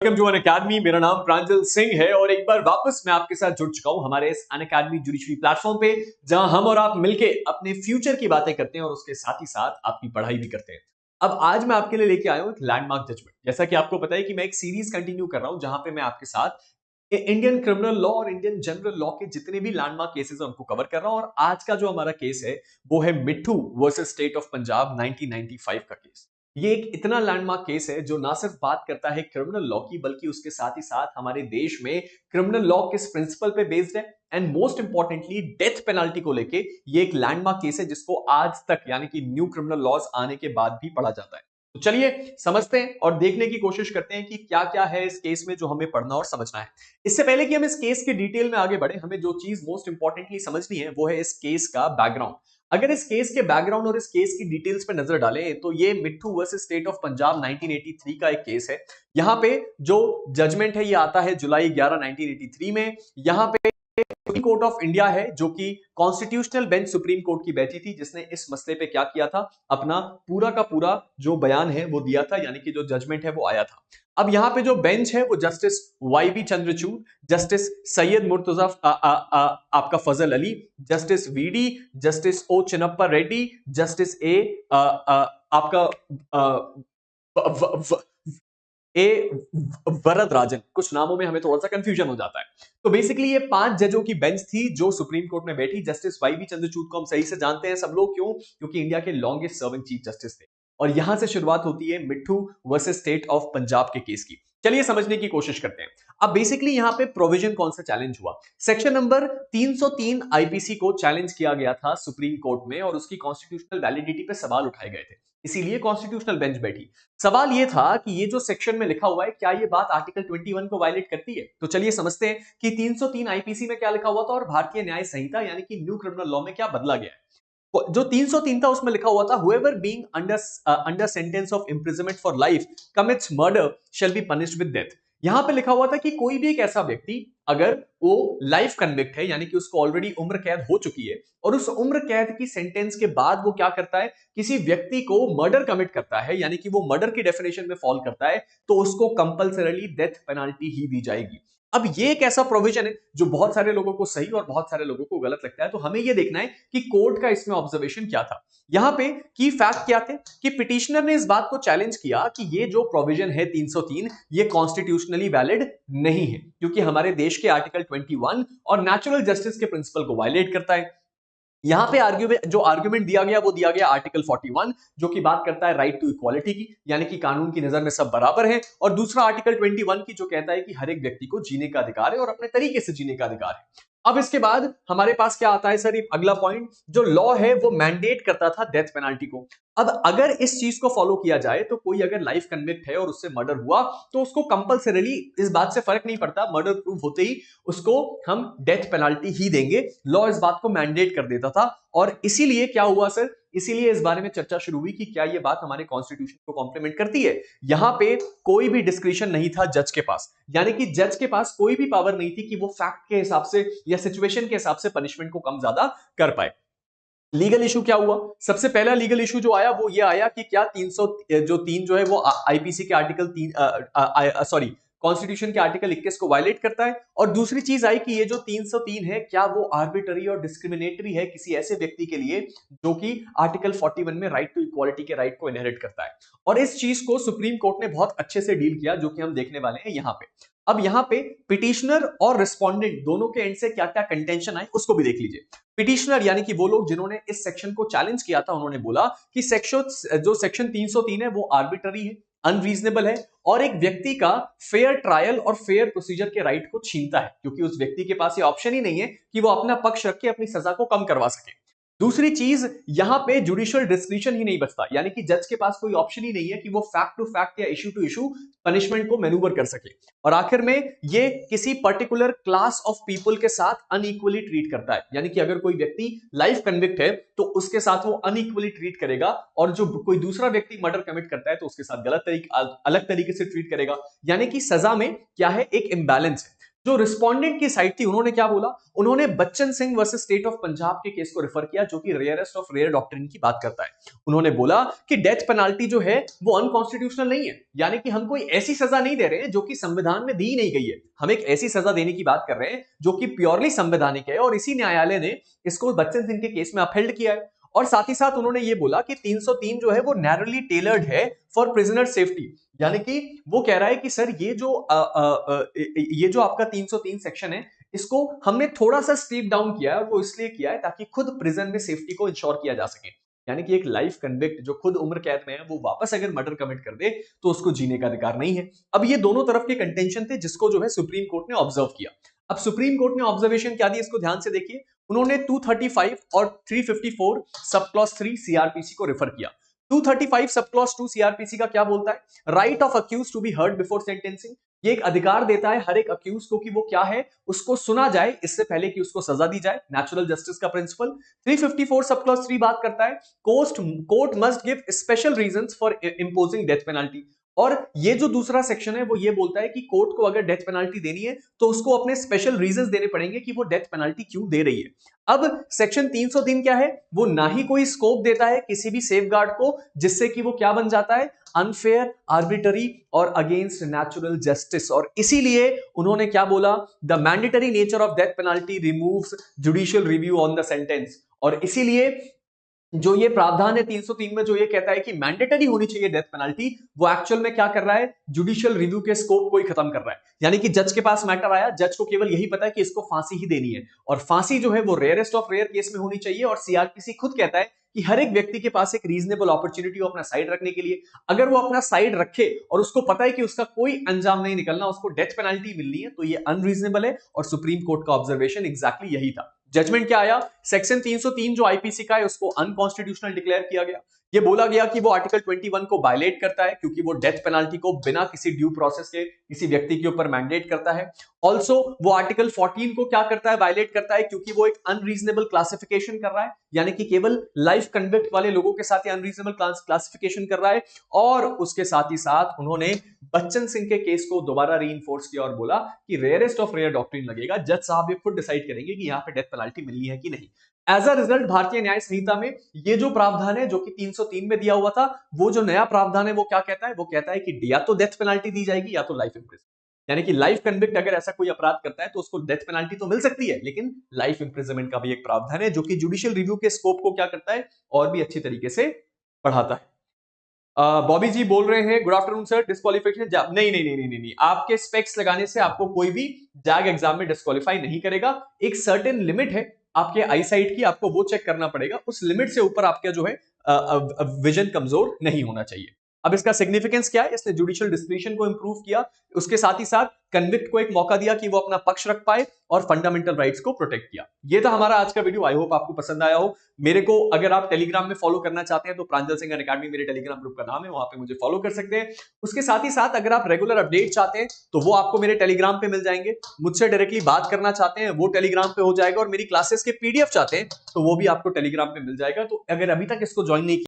Welcome to Unacademy. मेरा नाम प्रांजल सिंह है और एक बार वापस मैं आपके साथ जुड़ चुका हूं हमारे इस अनअकैडमी जुडिशरी प्लेटफॉर्म पे, जहां हम और आप मिलके अपने फ्यूचर की बातें करते हैं और उसके साथ ही साथ आपकी पढ़ाई भी करते हैं। अब आज मैं आपके लिए लेके आया हूं एक लैंडमार्क जजमेंट। जैसा कि आपको पता है कि मैं एक सीरीज कंटिन्यू कर रहा हूं जहां पे मैं आपके साथ इंडियन क्रिमिनल लॉ और इंडियन जनरल लॉ के जितने भी लैंडमार्क केसेस हैं उनको कवर कर रहा हूं। और आज का जो हमारा केस है वो है मिट्ठू वर्सेस स्टेट ऑफ पंजाब 1995 का केस। ये एक इतना लैंडमार्क केस है जो ना सिर्फ बात करता है क्रिमिनल लॉ की, बल्कि उसके साथ ही साथ हमारे देश में क्रिमिनल लॉ किस प्रिंसिपल पे बेस्ड है and most importantly death penalty को लेके ये एक लैंडमार्क केस है जिसको आज तक यानी कि न्यू क्रिमिनल लॉज आने के बाद भी पढ़ा जाता है। तो चलिए समझते हैं और देखने की कोशिश करते हैं कि क्या क्या है इस केस में जो हमें पढ़ना और समझना है। इससे पहले कि हम इस केस के डिटेल में आगे बढ़े, हमें जो चीज मोस्ट इंपॉर्टेंटली समझनी है वो है इस केस का बैकग्राउंड। अगर इस केस के बैकग्राउंड और इस केस की डिटेल्स पे नजर डालें तो ये मिट्ठू वर्सेस स्टेट ऑफ पंजाब 1983 का एक केस है। यहां पे जो जजमेंट है ये आता है जुलाई 11 1983 में। यहां पे सुप्रीम कोर्ट ऑफ इंडिया है जो कि कॉन्स्टिट्यूशनल बेंच सुप्रीम कोर्ट की बैठी थी, जिसने इस मसले पे क्या किया था, अपना पूरा का पूरा जो बयान है वो दिया था, यानी कि जो जजमेंट है वो आया था। अब यहां पे जो बेंच है वो justice Y B Chandrachud, justice Syed Murtaza आपका Fazal Ali, justice VD, justice O Chinnappa Reddy, justice A आपका ए वरदराजन। कुछ नामों में हमें थोड़ा सा कंफ्यूजन हो जाता है। तो बेसिकली ये 5 जजों की बेंच थी जो सुप्रीम कोर्ट में बैठी। जस्टिस वाई बी चंद्रचूड़ को हम सही से जानते हैं सब लोग, क्यों? क्योंकि इंडिया के लॉन्गेस्ट सर्विंग चीफ जस्टिस थे। और यहां से शुरुआत होती है मिट्ठू वर्सेस स्टेट ऑफ पंजाब के केस की। चलिए समझने की कोशिश करते हैं। अब बेसिकली यहां पे प्रोविजन कौन सा चैलेंज हुआ? सेक्शन नंबर 303 आईपीसी को चैलेंज किया गया था सुप्रीम कोर्ट में और उसकी कॉन्स्टिट्यूशनल वैलिडिटी पे सवाल उठाए गए थे, इसीलिए कॉन्स्टिट्यूशनल बेंच बैठी। सवाल ये था कि ये जो सेक्शन में लिखा हुआ है क्या ये बात आर्टिकल 21 को वायलेट करती है? तो चलिए समझते हैं कि 303 आईपीसी में क्या लिखा हुआ था और भारतीय न्याय संहिता यानी कि न्यू क्रिमिनल लॉ में क्या बदला गया है। जो 303 था उसमें लिखा हुआ था whoever being under sentence of imprisonment for life commits murder shall be punished with death। यहां पे लिखा हुआ था कि कोई भी एक ऐसा व्यक्ति अगर वो लाइफ कन्विक्ट है यानी कि उसको ऑलरेडी उम्र कैद हो चुकी है और उस उम्र कैद की सेंटेंस के बाद वो क्या करता है, किसी व्यक्ति को मर्डर कमिट करता है यानी कि वो मर्डर की डेफिनेशन में फॉल करता है, तो उसको कंपल्सरीली डेथ पेनल्टी ही दी जाएगी। अब ये एक ऐसा प्रोविजन है जो बहुत सारे लोगों को सही और बहुत सारे लोगों को गलत लगता है। तो हमें ये देखना है कि कोर्ट का इसमें ऑब्जर्वेशन क्या था। यहां पे की फैक्ट क्या थे कि पिटिशनर ने इस बात को चैलेंज किया कि ये जो प्रोविजन है 303 ये कॉन्स्टिट्यूशनली वैलिड नहीं है, क्योंकि हमारे देश के आर्टिकल 21 और नेचुरल जस्टिस के प्रिंसिपल को वायलेट करता है। यहां पे आर्ग्यूमेंट दिया गया वो दिया गया आर्टिकल 41 जो कि बात करता है राइट टू इक्वालिटी की, यानी कि कानून की नजर में सब बराबर हैं, और दूसरा आर्टिकल 21 की जो कहता है कि हर एक व्यक्ति को जीने का अधिकार है और अपने तरीके से जीने का अधिकार है। अब इसके बाद हमारे पास क्या आता है सर, ये अगला पॉइंट, जो लॉ है वो मैंडेट करता था डेथ पेनल्टी को। अब अगर इस चीज को फॉलो किया जाए तो कोई अगर लाइफ कन्विक्ट है और उससे मर्डर हुआ तो उसको कंपल्सरीली, इस बात से फर्क नहीं पड़ता, मर्डर प्रूव होते ही उसको हम डेथ पेनल्टी ही देंगे। लॉ इस बात को मैंडेट कर देता था और इसीलिए क्या हुआ सर, इसीलिए इस बारे में चर्चा शुरू हुई कि क्या यह बात हमारे कॉन्स्टिट्यूशन को कॉम्प्लीमेंट करती है। यहां पे कोई भी डिस्क्रिशन नहीं था जज के पास, यानी कि जज के पास कोई भी पावर नहीं थी कि वो फैक्ट के हिसाब से या सिचुएशन के हिसाब से पनिशमेंट को कम ज्यादा कर पाए। लीगल इशू क्या हुआ? सबसे पहला लीगल इशू जो आया वो ये आया कि क्या 303 जो है वो आईपीसी के आर्टिकल 3 कॉन्स्टिट्यूशन के आर्टिकल 21 को वायलेट करता है। और दूसरी चीज आई कि ये जो 303 है क्या वो आर्बिट्ररी और डिस्क्रिमिनेटरी है किसी ऐसे व्यक्ति के लिए जो कि आर्टिकल 41 में राइट टू इक्वालिटी के राइट को इनहेरिट करता है। और इस चीज को सुप्रीम कोर्ट ने बहुत अच्छे से डील किया, जो कि हम देखने वाले हैं यहां पे। अब यहां पे पिटिशनर और रिस्पोंडेंट दोनों के एंड से क्या क्या कंटेंशन आए उसको भी देख लीजिए। पिटिशनर यानी कि वो लोग जिन्होंने इस सेक्शन को चैलेंज किया था, उन्होंने बोला कि सेक्शन 303 है वो आर्बिट्ररी है, अनरीजनेबल है और एक व्यक्ति का फेयर ट्रायल और फेयर प्रोसीजर के राइट को छीनता है, क्योंकि उस व्यक्ति के पास ये ऑप्शन ही नहीं है कि वो अपना पक्ष रख के अपनी सजा को कम करवा सके। दूसरी चीज, यहां पे जुडिशियल डिस्क्रिशन ही नहीं बचता, यानी कि जज के पास कोई ऑप्शन ही नहीं है कि वो फैक्ट टू फैक्ट या इशू टू इशू पनिशमेंट को मैनूवर कर सके। और आखिर में ये किसी पर्टिकुलर क्लास ऑफ पीपल के साथ अनइक्वली ट्रीट करता है, यानी कि अगर कोई व्यक्ति लाइफ कन्विक्ट है तो उसके साथ वो अनइक्वली ट्रीट करेगा, और जो कोई दूसरा व्यक्ति मर्डर कमिट करता है तो उसके साथ अलग तरीके से ट्रीट करेगा। यानी कि सजा में क्या है, एक इंबैलेंस है। जो रिस्पोंडेंट की साइड थी उन्होंने क्या बोला, उन्होंने Bachchan Singh versus state of Punjab के केस को रेफर किया जो कि रेयरेस्ट ऑफ रेयर डॉक्ट्रिन की बात करता है। उन्होंने बोला कि डेथ पेनाल्टी जो है वो अनकॉन्स्टिट्यूशनल नहीं है, यानी कि हम कोई ऐसी सजा नहीं दे रहे हैं जो कि संविधान में दी नहीं गई है, हम एक ऐसी सजा देने की बात कर रहे हैं जो कि प्योरली संवैधानिक है, और इसी न्यायालय ने इसको बच्चन सिंह के केस में अपहेल्ड किया है। और साथ ही साथ उन्होंने ये बोला कि 303 जो है वो नैरोली टेलर्ड है फॉर प्रिजनर सेफ्टी, यानी कि वो कह रहा है कि सर ये जो आपका 303 सेक्शन है इसको हमने थोड़ा सा स्ट्रीप डाउन किया है, और वो इसलिए किया है ताकि खुद प्रिजन में सेफ्टी को इंश्योर किया जा सके। यानी कि एक लाइफ कन्विक्ट जो खुद उम्र कैद में है वो वापस अगर मर्डर कमिट कर दे तो उसको जीने का अधिकार नहीं है। अब ये दोनों तरफ के कंटेंशन थे जिसको जो है सुप्रीम कोर्ट ने ऑब्जर्व किया। अब सुप्रीम कोर्ट ने ऑब्जर्वेशन क्या दी इसको ध्यान से देखिए। उन्होंने 235 और 354 सब क्लॉज 3 सीआरपीसी को रेफर किया। 235 सब क्लॉज 2 सीआरपीसी का क्या बोलता है, right of accuse to be heard before sentencing. ये एक अधिकार देता है हर एक अक्यूज को कि वो क्या है, उसको सुना जाए इससे पहले कि उसको सजा दी जाए, नेचुरल जस्टिस का प्रिंसिपल। 354 सब क्लॉज 3 बात करता है court must give special reasons for imposing death penalty. और ये जो दूसरा सेक्शन है वो ये बोलता है कि कोर्ट को अगर डेथ पेनल्टी देनी है तो उसको अपने स्पेशल रीजंस देने पड़ेंगे कि वो डेथ पेनल्टी क्यों दे रही है। अब सेक्शन 303 क्या है, वो ना ही कोई स्कोप देता है किसी भी सेफगार्ड को जिससे कि वो क्या बन जाता है, अनफेयर, आर्बिट्ररी और अगेंस्ट नेचुरल जस्टिस। और इसीलिए उन्होंने क्या बोला, the mandatory nature of death penalty removes judicial review on the sentence. और इसीलिए जो ये प्रावधान है 303 में जो ये कहता है कि मैंडेटरी होनी चाहिए डेथ पेनल्टी, वो एक्चुअल में क्या कर रहा है, जुडिशियल रिव्यू के स्कोप को ही खत्म कर रहा है। यानी कि जज के पास मैटर आया, जज को केवल यही पता है कि इसको फांसी ही देनी है, और फांसी जो है वो रेयरेस्ट ऑफ रेयर केस में होनी चाहिए। और सीआरपीसी खुद कहता है कि हर एक व्यक्ति के पास एक रीजनेबल अपॉर्चुनिटी हो अपना साइड रखने के लिए, अगर वो अपना साइड रखे और उसको पता है कि उसका कोई अंजाम नहीं निकलना, उसको डेथ पेनल्टी मिलनी है, तो ये अनरीजनेबल है। और सुप्रीम कोर्ट का ऑब्जर्वेशन एग्जैक्टली यही था। जजमेंट क्या आया, सेक्शन 303 जो आईपीसी का है उसको अनकॉन्स्टिट्यूशनल डिक्लेयर किया गया। ये बोला गया कि वो आर्टिकल 21 को वायलेट करता है क्योंकि वो डेथ पेनल्टी को बिना किसी ड्यू प्रोसेस के किसी व्यक्ति के ऊपर मैंडेट करता है। ऑल्सो वो आर्टिकल 14 को क्या करता है, वायलेट करता है क्योंकि वो एक अनरीजनेबल क्लासिफिकेशन कर रहा है, यानी कि केवल लाइफ कन्विक्ट वाले लोगों के साथ अनरीजनेबल क्लासिफिकेशन कर रहा है। और उसके साथ ही साथ उन्होंने बच्चन सिंह के केस को दोबारा रीइंफोर्स किया और बोला कि रेयरेस्ट ऑफ रेयर डॉक्ट्रिन लगेगा, जज साहब ये खुद डिसाइड करेंगे कि यहाँ पे डेथ पेनल्टी मिलनी है कि नहीं। एज अ रिजल्ट भारतीय न्याय संहिता में ये जो प्रावधान है जो कि 303 में दिया हुआ था, वो जो नया प्रावधान है वो क्या कहता है, वो कहता है कि या तो डेथ पेनल्टी दी जाएगी या तो लाइफ इम्प्रिजनमेंट। यानी कि लाइफ कन्विक्ट अगर ऐसा कोई अपराध करता है तो उसको डेथ पेनल्टी तो मिल सकती है, लेकिन लाइफ इम्प्रिजनमेंट का भी एक प्रावधान है जो कि जुडिशियल रिव्यू के स्कोप को क्या करता है और भी अच्छी तरीके से बढ़ाता है। बॉबी जी बोल रहे हैं गुड आफ्टरनून सर, डिस्क्वालिफिकेशन नहीं नहीं नहीं नहीं नहीं, आपके स्पेक्स लगाने से आपको कोई भी जैग एग्जाम में डिस्क्वालीफाई नहीं करेगा। एक सर्टेन लिमिट है आपके आई साइट की, आपको वो चेक करना पड़ेगा, उस लिमिट से ऊपर आपका जो है विजन कमजोर नहीं होना चाहिए। अब इसका सिग्निफिकेंस क्या है, इसने जुडिशियल डिस्क्रिशन को इंप्रूव किया, उसके साथ ही साथ कन्विक्ट को एक मौका दिया कि वो अपना पक्ष रख पाए और फंडामेंटल राइट्स को प्रोटेक्ट किया। ये था हमारा आज का वीडियो, आई होप आपको पसंद आया हो। मेरे को अगर आप टेलीग्राम में फॉलो करना चाहते हैं तो प्रांजल सिंह अकेडमी मेरे टेलीग्राम ग्रुप का नाम है, वहां पे मुझे फॉलो कर सकते हैं। उसके साथ ही साथ अगर आप रेगुलर अपडेट चाहते हैं तो वो आपको मेरे टेलीग्राम पे मिल जाएंगे, मुझसे डायरेक्टली बात करना चाहते हैं वो टेलीग्राम पे हो जाएगा, और मेरी क्लासेस के पीडीएफ चाहते हैं तो वो भी आपको टेलीग्राम पे मिल जाएगा। तो अगर अभी तक इसको ज्वाइन नहीं